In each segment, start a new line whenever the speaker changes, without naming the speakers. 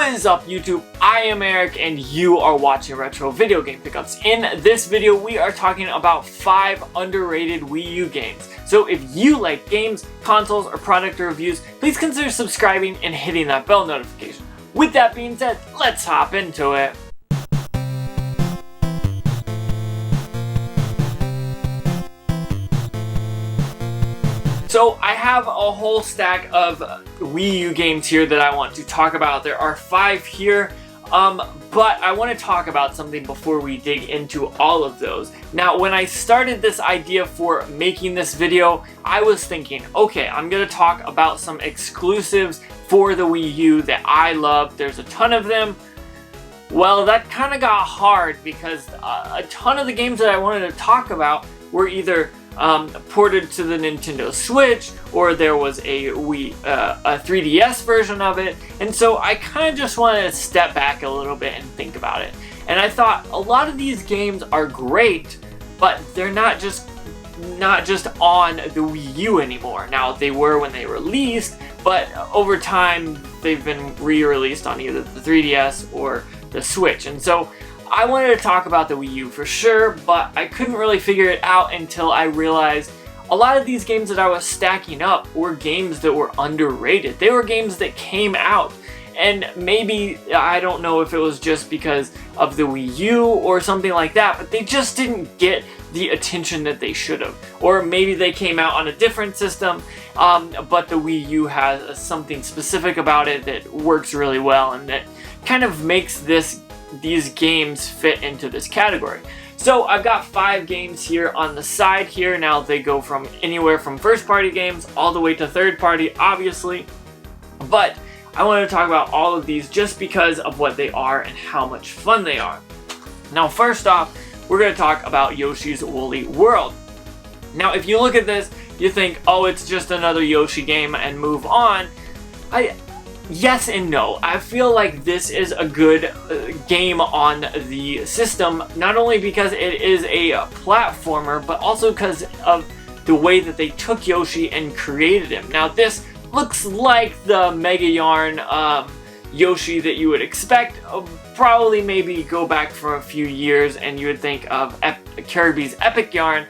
What is up, YouTube? I am Eric and you are watching Retro Video Game Pickups. In this video we are talking about 5 underrated Wii U games. So if you like games, consoles, or product reviews, please consider subscribing and hitting that bell notification. With that being said, let's hop into it. So I have a whole stack of Wii U games here that I want to talk about. There are 5 here, but I want to talk about something before we dig into all of those. Now, when I started this idea for making this video, I was thinking, okay, I'm going to talk about some exclusives for the Wii U that I love. There's a ton of them. Well, that kind of got hard because a ton of the games that I wanted to talk about were either ported to the Nintendo Switch, or there was a 3DS version of it, and so I kind of just wanted to step back a little bit and think about it. And I thought a lot of these games are great, but they're not just on the Wii U anymore. Now, they were when they released, but over time they've been re-released on either the 3DS or the Switch, and so I wanted to talk about the Wii U for sure, but I couldn't really figure it out until I realized a lot of these games that I was stacking up were games that were underrated. They were games that came out, and maybe, I don't know if it was just because of the Wii U or something like that, but they just didn't get the attention that they should have. Or maybe they came out on a different system, but the Wii U has something specific about it that works really well and that kind of makes these games fit into this category. So I've got 5 games here on the side here. Now they go from anywhere from first party games all the way to third party, obviously, but I want to talk about all of these just because of what they are and how much fun they are. Now, first off, we're going to talk about Yoshi's Woolly World. Now, if you look at this, you think, oh, it's just another Yoshi game and move on. Yes and no. I feel like this is a good game on the system, not only because it is a platformer, but also because of the way that they took Yoshi and created him. Now, this looks like the Mega Yarn Yoshi that you would expect. Probably maybe go back for a few years and you would think of Kirby's Epic Yarn.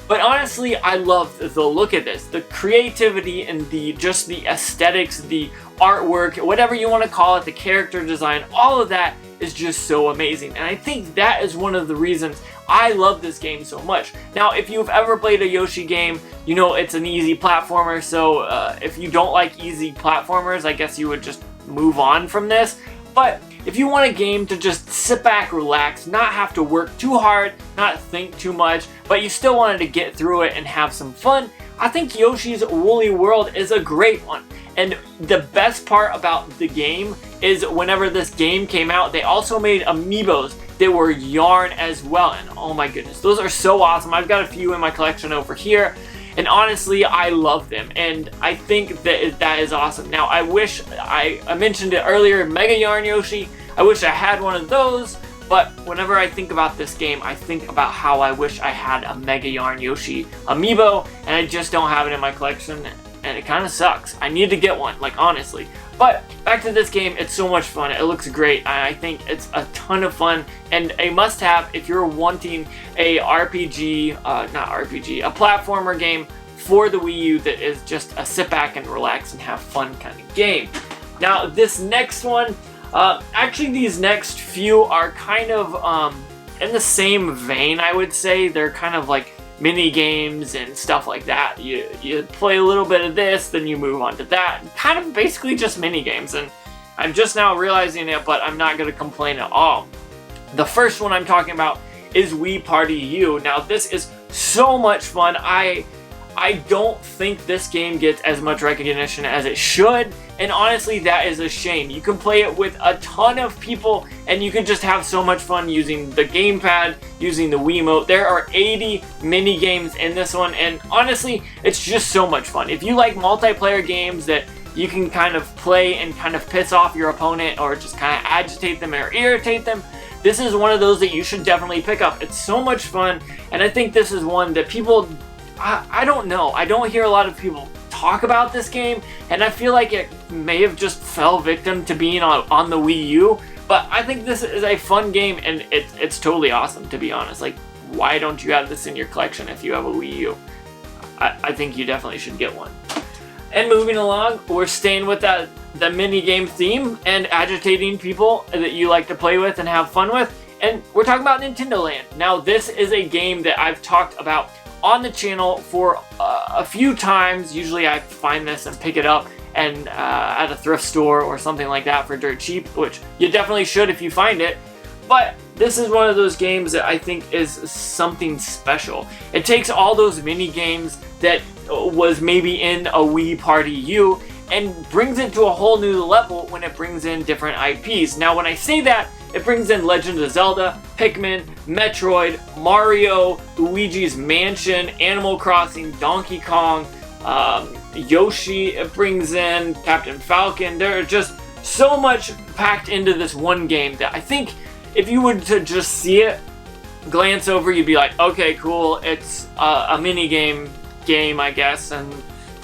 But honestly, I love the look of this. The creativity and just the aesthetics, the artwork, whatever you want to call it, the character design, all of that is just so amazing. And I think that is one of the reasons I love this game so much. Now, if you've ever played a Yoshi game, you know it's an easy platformer. So if you don't like easy platformers, I guess you would just move on from this. But if you want a game to just sit back, relax, not have to work too hard, not think too much, but you still wanted to get through it and have some fun, I think Yoshi's Woolly World is a great one. And the best part about the game is whenever this game came out, they also made amiibos that were yarn as well. And oh my goodness, those are so awesome. I've got a few in my collection over here. And honestly, I love them, and I think that is awesome. Now, I wish, I mentioned it earlier, Mega Yarn Yoshi, I wish I had one of those, but whenever I think about this game, I think about how I wish I had a Mega Yarn Yoshi amiibo, and I just don't have it in my collection, and it kind of sucks. I need to get one, like, honestly. But back to this game, it's so much fun. It looks great, and I think it's a ton of fun and a must-have if you're wanting a RPG, a platformer game for the Wii U that is just a sit back and relax and have fun kind of game. Now, this next one, actually these next few are kind of in the same vein, I would say. They're kind of like mini games and stuff like that. You play a little bit of this, then you move on to that. Kind of basically just mini games, and I'm just now realizing it, but I'm not going to complain at all. The first one I'm talking about is Wii Party U. Now, this is so much fun. I don't think this game gets as much recognition as it should, and honestly, that is a shame. You can play it with a ton of people, and you can just have so much fun using the gamepad, using the Wiimote. There are 80 mini games in this one, and honestly, it's just so much fun. If you like multiplayer games that you can kind of play and kind of piss off your opponent or just kind of agitate them or irritate them, this is one of those that you should definitely pick up. It's so much fun, and I think this is one that people, I don't know, I don't hear a lot of people talk about this game, and I feel like it may have just fell victim to being on the Wii U, but I think this is a fun game, and it's totally awesome, to be honest. Like, why don't you have this in your collection if you have a Wii U? I think you definitely should get one. And moving along, we're staying with the mini game theme and agitating people that you like to play with and have fun with. And we're talking about Nintendo Land. Now, this is a game that I've talked about on the channel for a few times. Usually I find this and pick it up and at a thrift store or something like that for dirt cheap, which you definitely should if you find it. But this is one of those games that I think is something special. It takes all those mini games that was maybe in a Wii Party U and brings it to a whole new level when it brings in different IPs. Now, when I say that, it brings in Legend of Zelda, Pikmin, Metroid, Mario, Luigi's Mansion, Animal Crossing, Donkey Kong, Yoshi. It brings in Captain Falcon. There are just so much packed into this one game that I think if you were to just see it, glance over, you'd be like, okay, cool, it's a mini game, I guess, and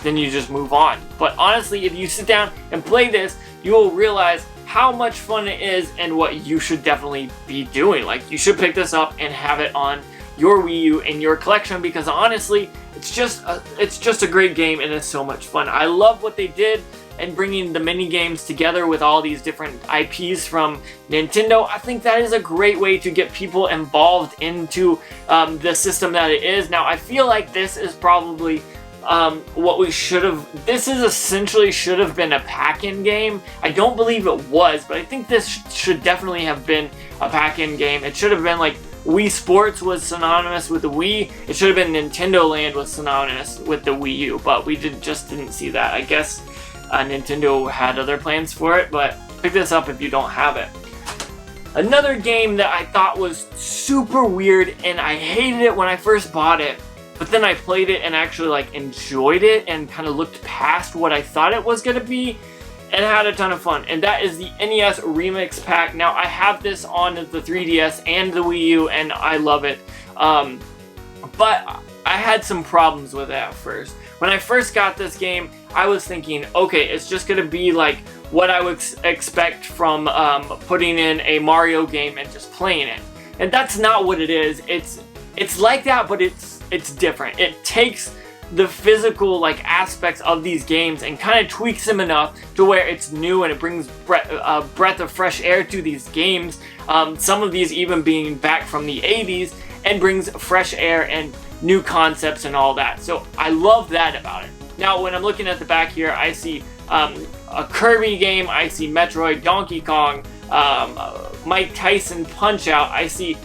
then you just move on. But honestly, if you sit down and play this, you will realize how much fun it is and what you should definitely be doing. Like, you should pick this up and have it on your Wii U in your collection, because honestly, it's just a great game and it's so much fun. I love what they did and bringing the mini games together with all these different IPs from Nintendo. I think that is a great way to get people involved into the system that it is. Now, I feel like this is probably what we should have. This is essentially should have been a pack-in game. I don't believe it was, but I think this should definitely have been a pack-in game. It should have been like Wii Sports was synonymous with the Wii. It should have been Nintendo Land was synonymous with the Wii U, but we just didn't see that. I guess Nintendo had other plans for it, but pick this up if you don't have it. Another game that I thought was super weird, and I hated it when I first bought it, but then I played it and actually like enjoyed it and kind of looked past what I thought it was going to be and had a ton of fun, and that is the NES Remix Pack. Now, I have this on the 3DS and the Wii U, and I love it, but I had some problems with it at first. When I first got this game, I was thinking, okay, it's just going to be like what I would expect from putting in a Mario game and just playing it. And that's not what it is. It's like that, but it's different. It takes the physical like aspects of these games and kind of tweaks them enough to where it's new and it brings breath of fresh air to these games. Some of these even being back from the 80s, and brings fresh air and new concepts and all that. So I love that about it. Now, when I'm looking at the back here, I see a Kirby game, I see Metroid, Donkey Kong, Mike Tyson Punch-Out, I see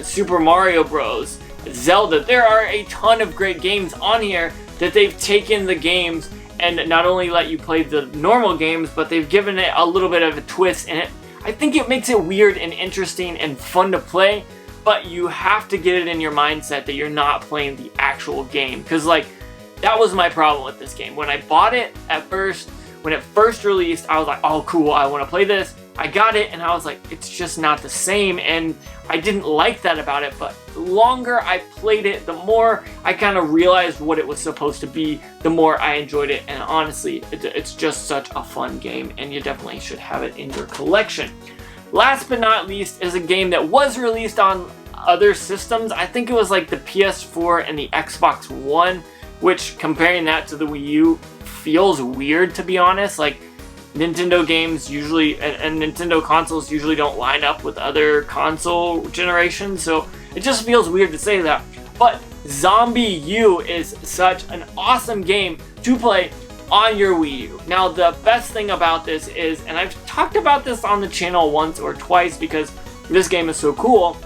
Super Mario Bros, Zelda. There are a ton of great games on here that they've taken the games and not only let you play the normal games, but they've given it a little bit of a twist in it. I think it makes it weird and interesting and fun to play, but you have to get it in your mindset that you're not playing the actual game. Because, like, that was my problem with this game. When I bought it at first, when it first released, I was like, oh, cool, I want to play this. I got it, and I was like, it's just not the same, and I didn't like that about it, but the longer I played it, the more I kind of realized what it was supposed to be, the more I enjoyed it, and honestly, it's just such a fun game, and you definitely should have it in your collection. Last but not least is a game that was released on other systems. I think it was like the PS4 and the Xbox One, which, comparing that to the Wii U, feels weird, to be honest. Like, Nintendo games usually, and Nintendo consoles usually don't line up with other console generations, so it just feels weird to say that. But Zombie U is such an awesome game to play on your Wii U. Now, the best thing about this is, and I've talked about this on the channel once or twice because this game is so cool,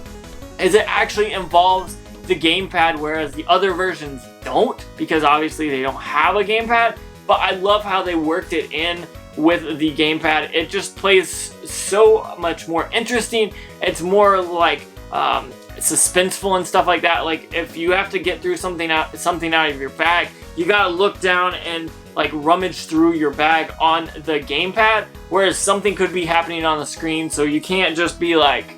is it actually involves the gamepad, whereas the other versions don't, because obviously they don't have a gamepad. But I love how they worked it in with the gamepad. It just plays so much more interesting. It's more like suspenseful and stuff like that. Like, if you have to get through something out of your bag, you gotta look down and like rummage through your bag on the gamepad, whereas something could be happening on the screen, so you can't just be like,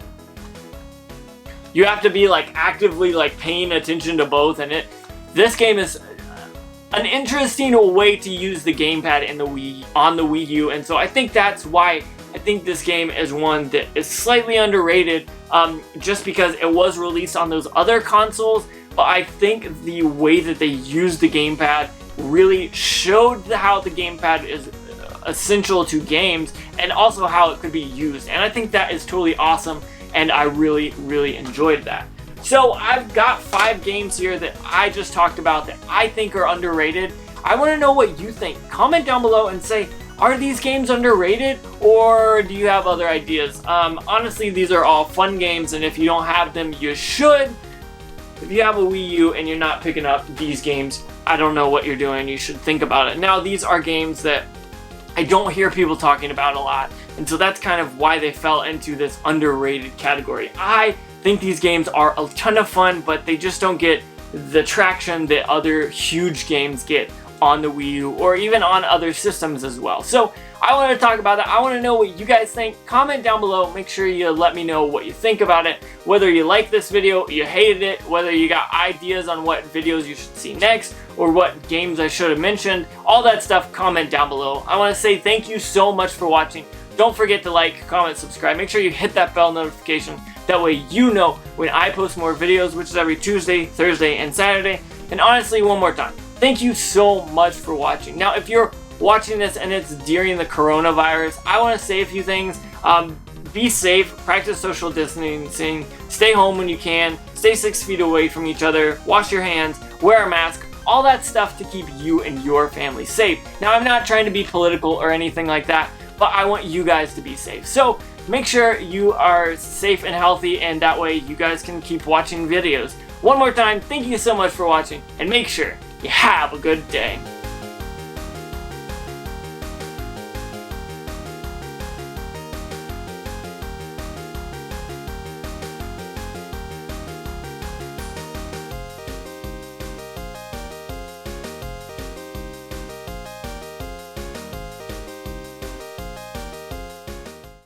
you have to be like actively like paying attention to both. And this game is an interesting way to use the gamepad in the on the Wii U, and so I think that's why I think this game is one that is slightly underrated, just because it was released on those other consoles, but I think the way that they used the gamepad really showed how the gamepad is essential to games and also how it could be used, and I think that is totally awesome, and I really enjoyed that. So I've got 5 games here that I just talked about that I think are underrated. I want to know what you think. Comment down below and say, are these games underrated, or do you have other ideas? Honestly, these are all fun games, and if you don't have them, you should. If you have a Wii U and you're not picking up these games, I don't know what you're doing. You should think about it. Now, these are games that I don't hear people talking about a lot, and so that's kind of why they fell into this underrated category. I think these games are a ton of fun, but they just don't get the traction that other huge games get on the Wii U or even on other systems as well. So I want to talk about that. I want to know what you guys think. Comment down below. Make sure you let me know what you think about it. Whether you like this video, you hated it, whether you got ideas on what videos you should see next, or what games I should have mentioned. All that stuff, comment down below. I want to say thank you so much for watching. Don't forget to like, comment, subscribe. Make sure you hit that bell notification. That way you know when I post more videos, which is every Tuesday, Thursday, and Saturday. And honestly, one more time, thank you so much for watching. Now, if you're watching this and it's during the coronavirus, I want to say a few things. Be safe, practice social distancing, stay home when you can, stay 6 feet away from each other, wash your hands, wear a mask, all that stuff to keep you and your family safe. Now, I'm not trying to be political or anything like that, but I want you guys to be safe. So make sure you are safe and healthy, and that way you guys can keep watching videos. One more time, thank you so much for watching, and make sure you have a good day.